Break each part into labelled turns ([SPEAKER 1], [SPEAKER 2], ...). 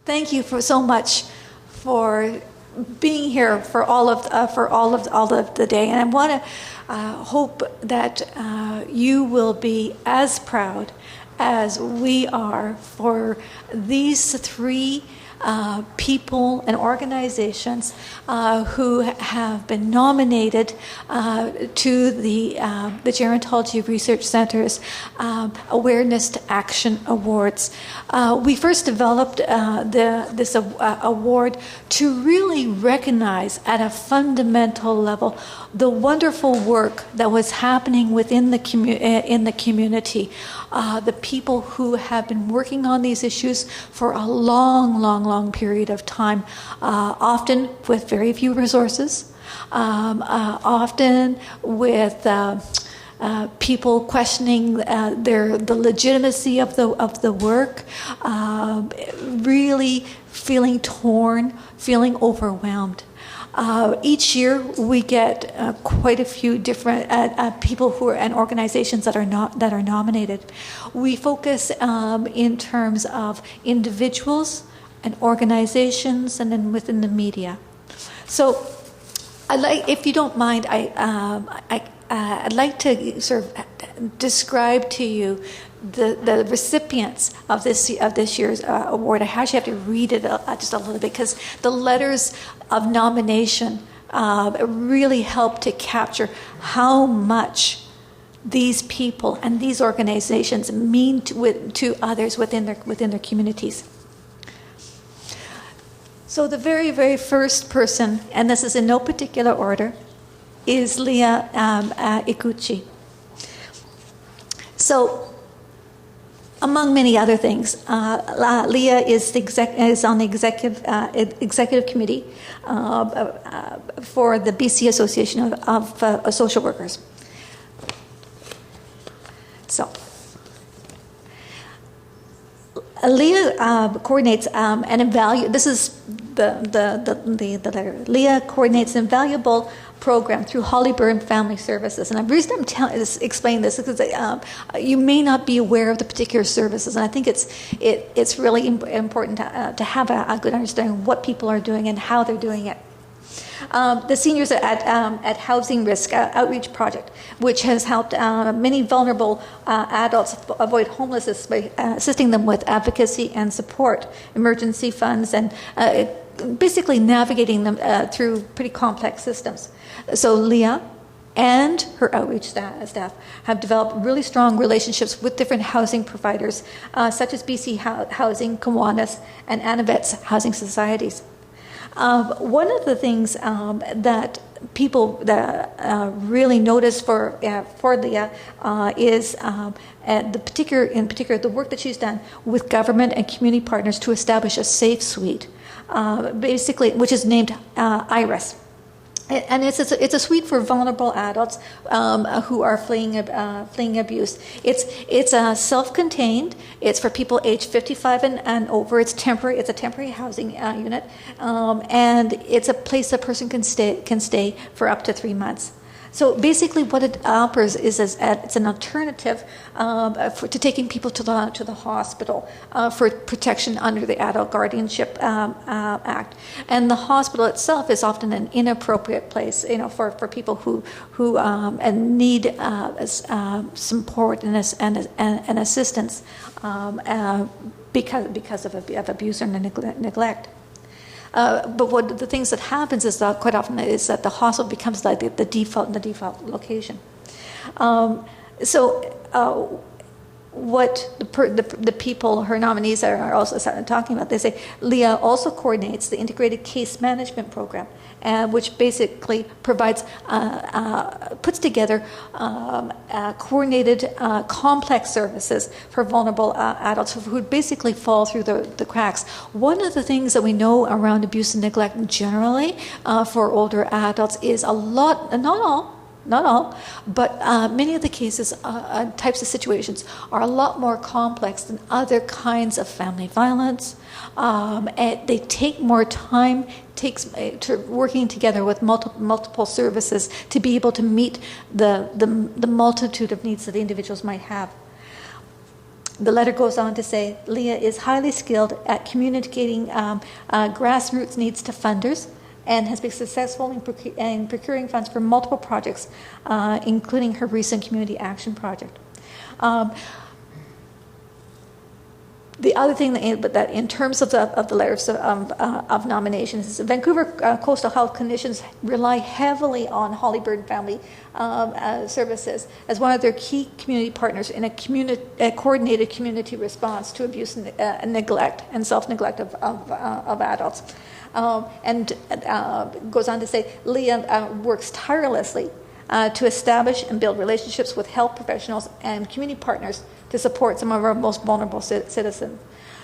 [SPEAKER 1] Thank you for so much for being here for all of the day, and I want to hope that you will be as proud as we are for these three people and organizations who have been nominated to the Gerontology Research Center's Awareness to Action Awards. We first developed this award to really recognize at a fundamental level the wonderful work that was happening within the community. The people who have been working on these issues for a long period of time, often with very few resources, often with people questioning the legitimacy of the work, really feeling torn, feeling overwhelmed. Each year we get quite a few different people who are and organizations that are nominated. We focus in terms of individuals and organizations, and then within the media. So, if you don't mind, I'd like to sort of describe to you the recipients of this year's award. I actually have to read it just a little bit because the letters of nomination really help to capture how much these people and these organizations mean to others within their communities. So the very first person, and this is in no particular order, is Leah Ikuchi. So, among many other things, Leah is on the executive committee for the BC Association of Social Workers. So, Leah coordinates and evaluates. This is the letter. Leah coordinates an invaluable program through Hollyburn Family Services, and the reason I'm explaining this is because you may not be aware of the particular services, and I think it's really important to have a good understanding of what people are doing and how they're doing it. The Seniors at Housing Risk Outreach Project, which has helped many vulnerable adults avoid homelessness by assisting them with advocacy and support, emergency funds, and basically navigating them through pretty complex systems. So Leah and her outreach staff have developed really strong relationships with different housing providers, such as BC Housing, Kiwanis, and Anavet's housing societies. One of the things that people really notice for Leah is in particular the work that she's done with government and community partners to establish a safe suite, basically, which is named IRIS. And it's a suite for vulnerable adults who are fleeing abuse. It's self-contained. It's for people aged 55 and over. It's temporary. It's a temporary housing unit, and it's a place a person can stay for up to 3 months. So basically, what it offers is it's an alternative to taking people to the hospital for protection under the Adult Guardianship Act. And the hospital itself is often an inappropriate place, for people who need support and assistance because of abuse or neglect. But what the things that happens is that quite often is that the hospital becomes like the default location. What the people, her nominees, are also talking about, they say Leah also coordinates the integrated case management program, which basically provides, puts together coordinated complex services for vulnerable adults who basically fall through the cracks. One of the things that we know around abuse and neglect generally for older adults is a lot, not all, but many of the cases, types of situations, are a lot more complex than other kinds of family violence. And they take more time, to working together with multiple services to be able to meet the multitude of needs that the individuals might have. The letter goes on to say, Leah is highly skilled at communicating grassroots needs to funders and has been successful in procuring funds for multiple projects, including her recent community action project. The other thing that in terms of the letters of nominations is Vancouver Coastal Health Clinicians rely heavily on Holly Burn Family Services as one of their key community partners in a coordinated community response to abuse and neglect and self-neglect of adults. And goes on to say, Leah works tirelessly to establish and build relationships with health professionals and community partners to support some of our most vulnerable citizens.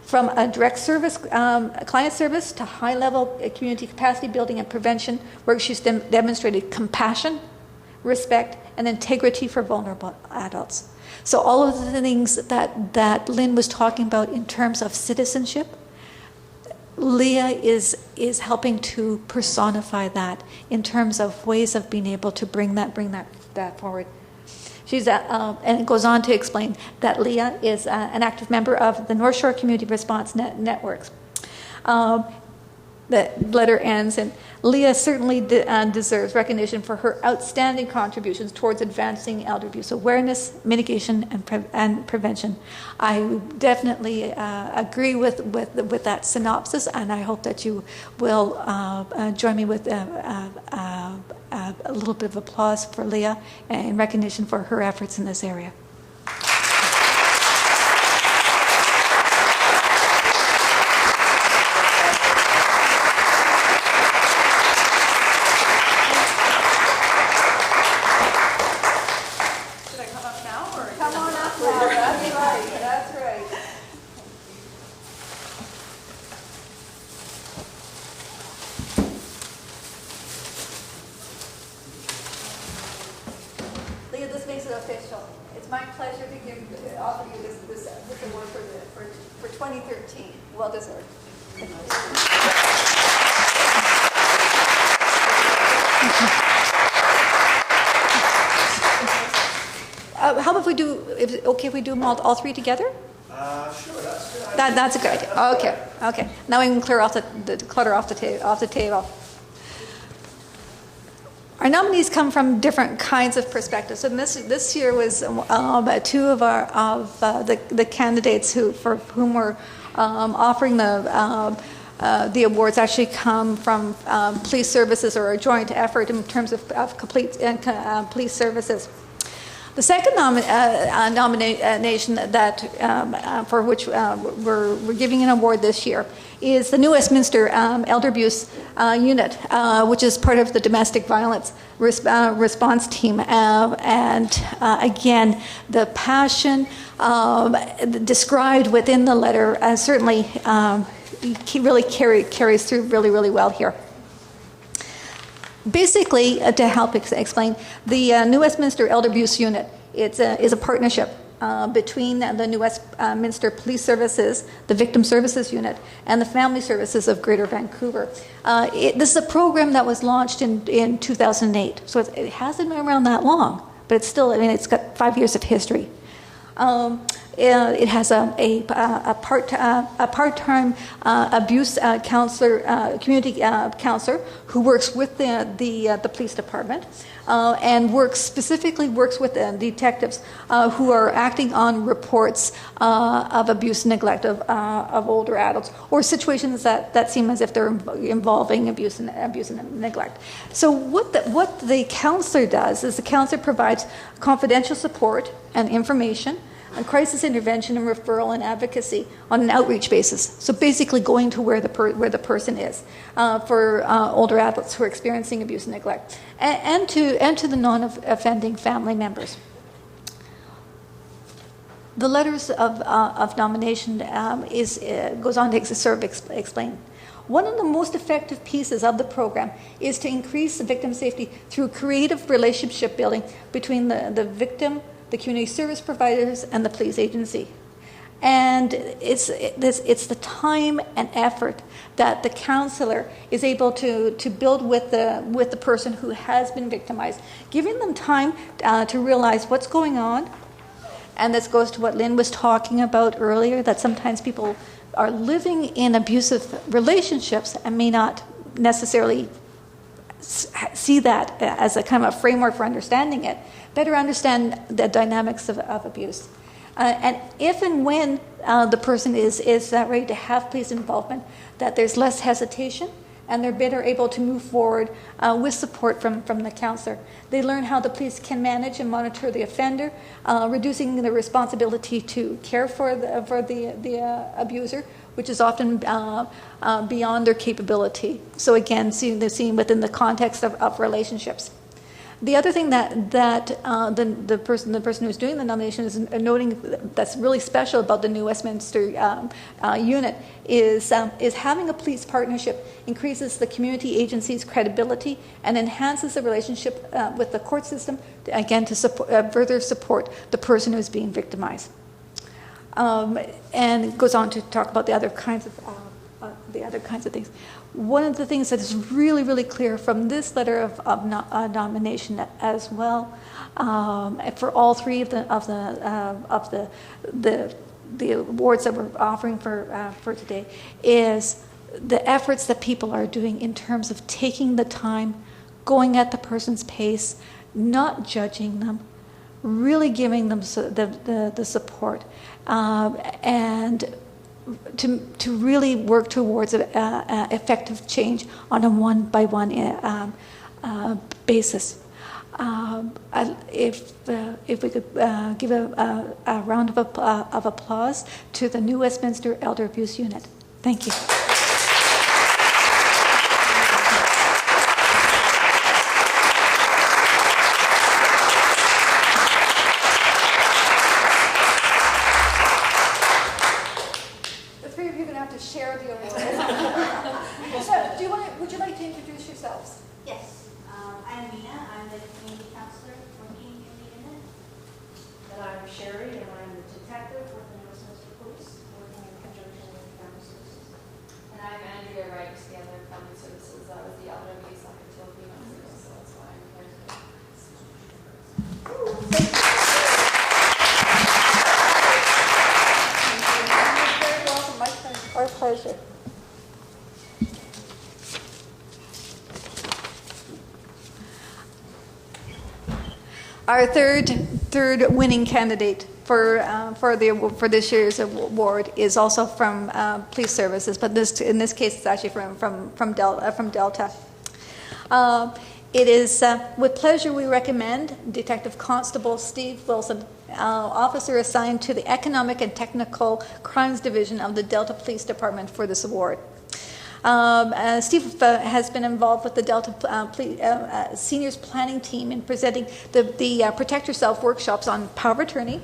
[SPEAKER 1] From a direct service, client service, to high-level community capacity building and prevention, where she's demonstrated compassion, respect, and integrity for vulnerable adults. So all of the things that Lynn was talking about in terms of citizenship, Leah is helping to personify that in terms of ways of being able to bring that forward. She's and it goes on to explain that Leah is an active member of the North Shore Community Response Networks. The letter ends, and Leah certainly deserves recognition for her outstanding contributions towards advancing elder abuse awareness, mitigation, and prevention. I definitely agree with that synopsis, and I hope that you will join me with a little bit of applause for Leah in recognition for her efforts in this area. How about if it's okay if we do them all three together?
[SPEAKER 2] Sure, that's good.
[SPEAKER 1] That's a good idea. Okay. Now we can clear off the clutter off the table. Our nominees come from different kinds of perspectives. So this year was two of the candidates for whom we're offering the awards actually come from police services, or a joint effort in terms of complete police services. The second nomination that for which we're giving an award this year is the New Westminster Elder Abuse Unit, which is part of the domestic violence response team. And again, the passion described within the letter certainly really carries through really well here. Basically, to help explain, the New Westminster Elder Abuse Unit is a partnership between the New Westminster Police Services, the Victim Services Unit, and the Family Services of Greater Vancouver. This is a program that was launched in 2008, so it hasn't been around that long, but it's still, it's got 5 years of history. It has a part-time abuse counselor, community counselor, who works with the police department and specifically works with the detectives who are acting on reports of abuse and neglect of older adults, or situations that seem as if they're involving abuse and neglect. So what the counselor does is the counselor provides confidential support and information on crisis intervention and referral and advocacy on an outreach basis. So basically going to where the person is for older adults who are experiencing abuse and neglect, and to the non-offending family members. The letters of nomination goes on to sort of explain. One of the most effective pieces of the program is to increase the victim safety through creative relationship building between the victim, the community service providers, and the police agency. And it's the time and effort that the counselor is able to build with the person who has been victimized, giving them time to realize what's going on, And this goes to what Lynn was talking about earlier, that sometimes people are living in abusive relationships and may not necessarily see that as a kind of a framework for understanding it. Better understand the dynamics of abuse. And if and when the person is ready to have police involvement, that there's less hesitation and they're better able to move forward with support from the counselor. They learn how the police can manage and monitor the offender, reducing the responsibility to care for the abuser, which is often beyond their capability. So again, they're seen within the context of relationships. The other thing that the person who's doing the nomination is noting that's really special about the new Westminster unit is having a police partnership increases the community agency's credibility and enhances the relationship with the court system, again to further support the person who's being victimized. And it goes on to talk about the other kinds of things. One of the things that is really, really clear from this letter of nomination as well, for all three of the awards that we're offering for today, is the efforts that people are doing in terms of taking the time, going at the person's pace, not judging them, really giving them the support, and to really work towards effective change on a one-by-one basis. If we could give a round of applause to the new Westminster Elder Abuse Unit. Thank you. Share the award. Would you like to introduce yourselves?
[SPEAKER 3] Yes. I'm Mina. I'm the community counselor working in the unit.
[SPEAKER 4] And I'm Sherry, and I'm the detective with the Westminster Police, working in conjunction with family services.
[SPEAKER 5] And I'm Andrea Wright, the other family services. I was the elder abuse up until a few months ago, so that's why I'm here today.
[SPEAKER 1] Our pleasure. Our third winning candidate for this year's award is also from police services, but in this case it's actually from Delta. It is with pleasure we recommend Detective Constable Steve Wilson, officer assigned to the Economic and Technical Crimes Division of the Delta Police Department, for this award. Steve has been involved with the Delta Seniors Planning Team in presenting the Protect Yourself workshops on power of attorney,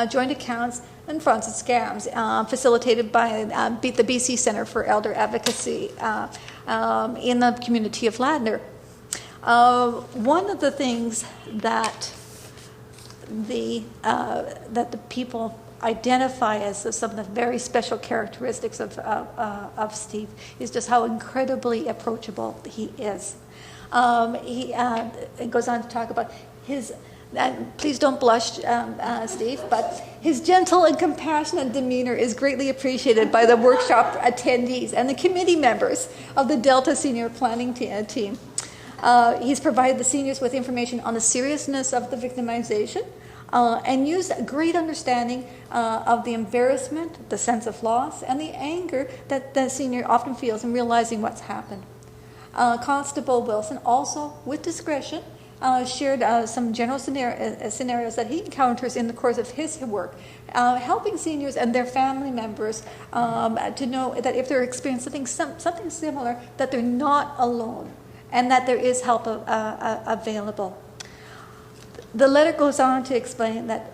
[SPEAKER 1] joint accounts, and frauds and scams, facilitated by the BC Centre for Elder Advocacy in the community of Ladner. One of the things that the people identify as some of the very special characteristics of Steve is just how incredibly approachable he is. It goes on to talk about his, please don't blush, Steve, but his gentle and compassionate demeanor is greatly appreciated by the workshop attendees and the committee members of the Delta Senior Planning Team. He's provided the seniors with information on the seriousness of the victimization and used a great understanding of the embarrassment, the sense of loss, and the anger that the senior often feels in realizing what's happened. Constable Wilson also, with discretion, shared some general scenarios that he encounters in the course of his work, helping seniors and their family members to know that if they're experiencing something similar, that they're not alone, and that there is help available. The letter goes on to explain that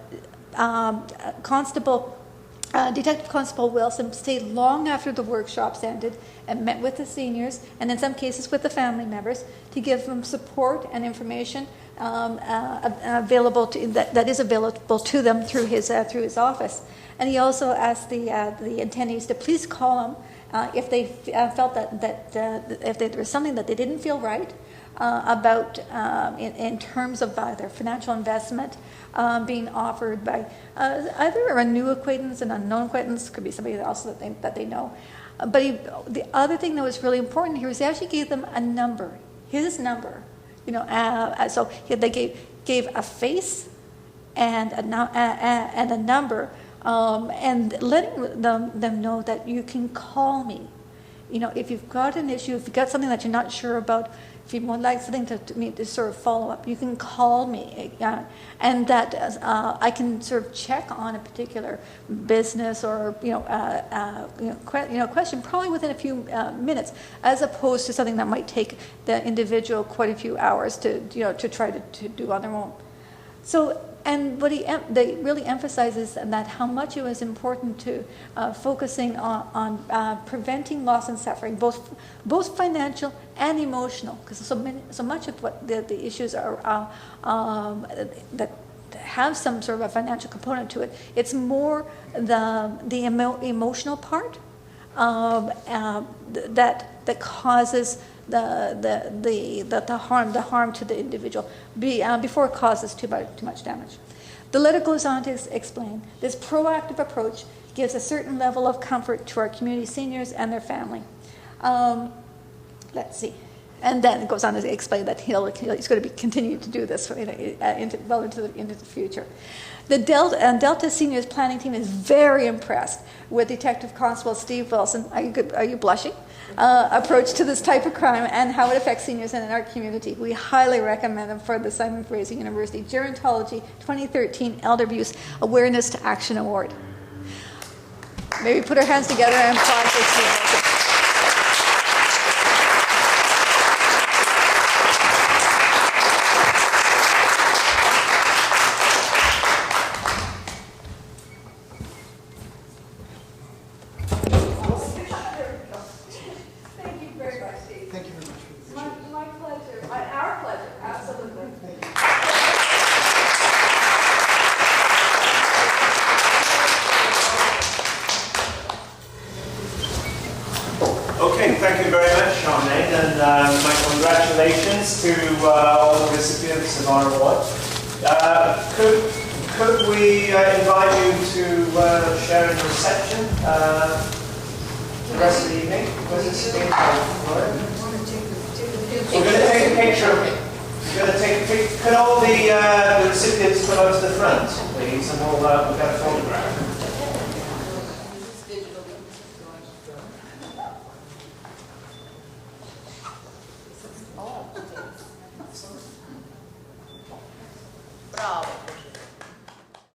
[SPEAKER 1] Detective Constable Wilson stayed long after the workshops ended and met with the seniors, and in some cases with the family members, to give them support and information available that is available to them through his office. And he also asked the attendees to please call him if they felt that if there was something that they didn't feel right about in terms of their financial investment being offered by either a new acquaintance, an unknown acquaintance, could be somebody else that they know. But the other thing that was really important here is he actually gave them a number, his number. So they gave a face and a number, and letting them know that you can call me. If you've got an issue, if you've got something that you're not sure about, if you would like something to sort of follow up, you can call me, and that I can sort of check on a particular business or question probably within a few minutes, as opposed to something that might take the individual quite a few hours to try to do on their own. So. And what they really emphasizes that how much it was important to focusing on preventing loss and suffering, both financial and emotional, because so much of what the issues are that have some sort of a financial component to it. It's more the emotional part that causes the harm to the individual before it causes too much damage. The letter goes on to explain this proactive approach gives a certain level of comfort to our community seniors and their family. Let's see. And then it goes on to explain that he's going to continue to do this into the future. The Delta Seniors Planning Team is very impressed with Detective Constable Steve Wilson. Are you blushing? Approach to this type of crime and how it affects seniors in our community. We highly recommend them for the Simon Fraser University Gerontology 2013 Elder Abuse Awareness to Action Award. Maybe put our hands together and applaud for Steve Wilson.
[SPEAKER 2] Thank you very much, Charmaine, and my congratulations to all the recipients of our award. Could we invite you to share in the reception the rest of the evening? Was this being We're going to take a picture. Could all the recipients come over to the front, please, and we'll get a photograph.